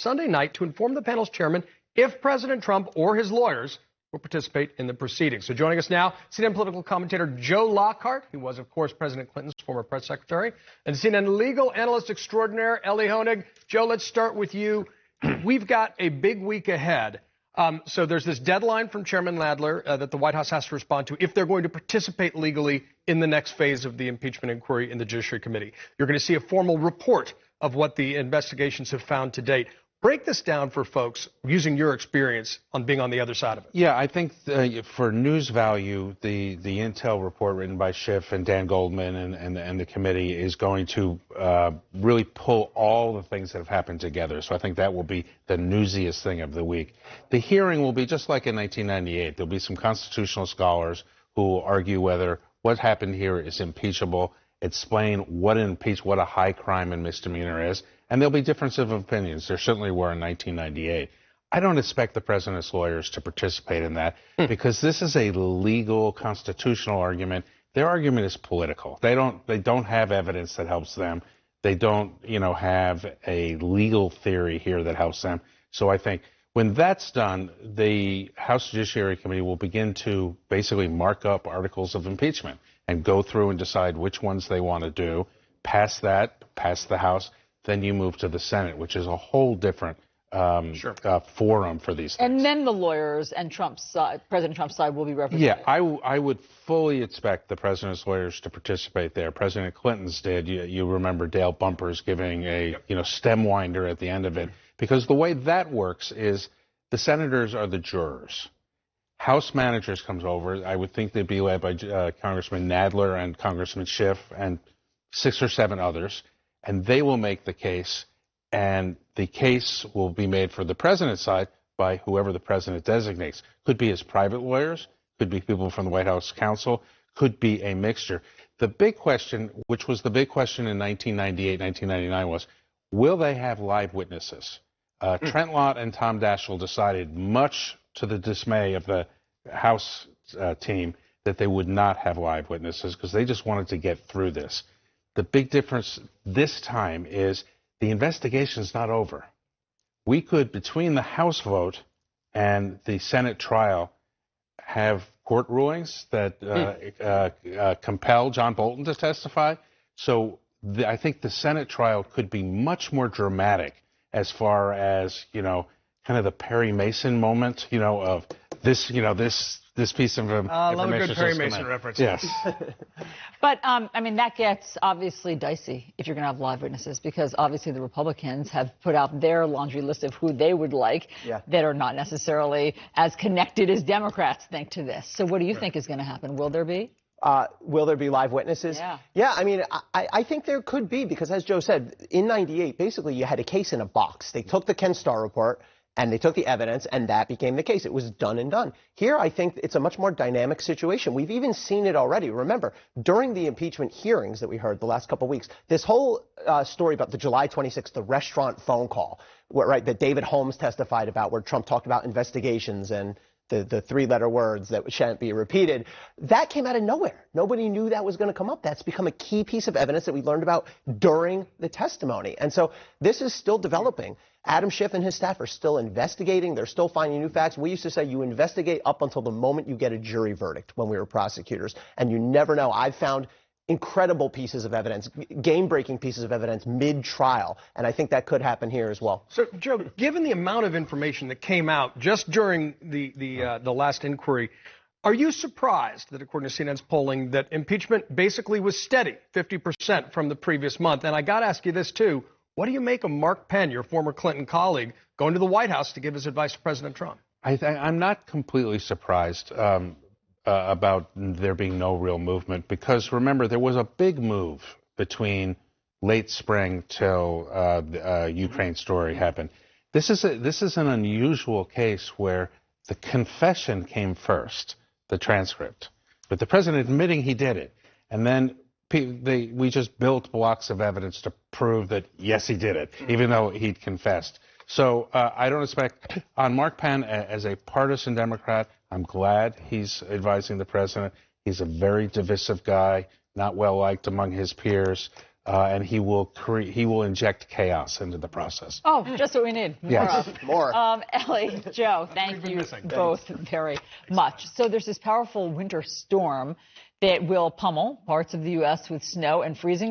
Sunday night to inform the panel's chairman if President Trump or his lawyers will participate in the proceedings. So joining us now, CNN political commentator Joe Lockhart, who was, of course, President Clinton's former press secretary, and CNN legal analyst extraordinaire Elie Honig. Joe, let's start with you. We've got a big week ahead. So there's this deadline from Chairman Nadler that the White House has to respond to if they're going to participate legally in the next phase of the impeachment inquiry in the Judiciary Committee. You're going to see a formal report of what the investigations have found to date. Break this down for folks using your experience on being on the other side of it. Yeah, I think for news value, the intel report written by Schiff and Dan Goldman and the committee is going to really pull all the things that have happened together. So I think that will be the newsiest thing of the week. The hearing will be just like in 1998. There'll be some constitutional scholars who will argue whether what happened here is impeachable, explain what a high crime and misdemeanor is. And there'll be differences of opinions. There certainly were in 1998. I don't expect the president's lawyers to participate in that because this is a legal, constitutional argument. Their argument is political. They don't have evidence that helps them. They don't, have a legal theory here that helps them. So I think when that's done, the House Judiciary Committee will begin to basically mark up articles of impeachment and go through and decide which ones they want to do, pass the House. Then you move to the Senate, which is a whole different forum for these things. And then the lawyers and President Trump's side will be represented. Yeah, I would fully expect the president's lawyers to participate there. President Clinton's did. You remember Dale Bumpers giving a stem winder at the end of it. Because the way that works is the senators are the jurors. House managers comes over. I would think they'd be led by Congressman Nadler and Congressman Schiff and 6 or 7 others. And they will make the case, and the case will be made for the president's side by whoever the president designates. Could be his private lawyers, could be people from the White House counsel, could be a mixture. The big question, which was the big question in 1998, 1999, was, will they have live witnesses? Trent Lott and Tom Daschle decided, much to the dismay of the House team, that they would not have live witnesses because they just wanted to get through this. The big difference this time is the investigation is not over. We could, between the House vote and the Senate trial, have court rulings that compel John Bolton to testify. So I think the Senate trial could be much more dramatic as far as, kind of the Perry Mason moment, of this, this piece of information. I love a good Perry Mason reference. Yes. But, that gets obviously dicey if you're going to have live witnesses, because obviously the Republicans have put out their laundry list of who they would like that are not necessarily as connected as Democrats think to this. So what do you think is going to happen? Will there be? Will there be live witnesses? Yeah, I think there could be, because as Joe said, in 98, basically you had a case in a box. They took the Ken Starr report, and they took the evidence, and that became the case. It was done and done. Here, I think it's a much more dynamic situation. We've even seen it already. Remember, during the impeachment hearings that we heard the last couple of weeks, this whole story about the July 26th, the restaurant phone call, that David Holmes testified about, where Trump talked about investigations and the 3-letter words that shan't be repeated, that came out of nowhere. Nobody knew that was going to come up. That's become a key piece of evidence that we learned about during the testimony. And so this is still developing. Adam Schiff and his staff are still investigating. They're still finding new facts. We used to say you investigate up until the moment you get a jury verdict when we were prosecutors, and you never know. I've found incredible pieces of evidence, game-breaking pieces of evidence mid-trial, and I think that could happen here as well. So, Joe, given the amount of information that came out just during the last inquiry, are you surprised that, according to CNN's polling, that impeachment basically was steady, 50% from the previous month? And I got to ask you this, too. What do you make of Mark Penn, your former Clinton colleague, going to the White House to give his advice to President Trump? I'm not completely surprised about there being no real movement, because remember, there was a big move between late spring till the Ukraine story happened. This is an unusual case where the confession came first, the transcript, but the president admitting he did it, and then we just built blocks of evidence to prove that yes, he did it, even though he'd confessed. So I don't expect, on Mark Penn, as a partisan Democrat, I'm glad he's advising the president. He's a very divisive guy, not well liked among his peers. and he will inject chaos into the process. Oh, just what we need. More. Ellie, Joe, thank you both very much. So there's this powerful winter storm that will pummel parts of the U.S. with snow and freezing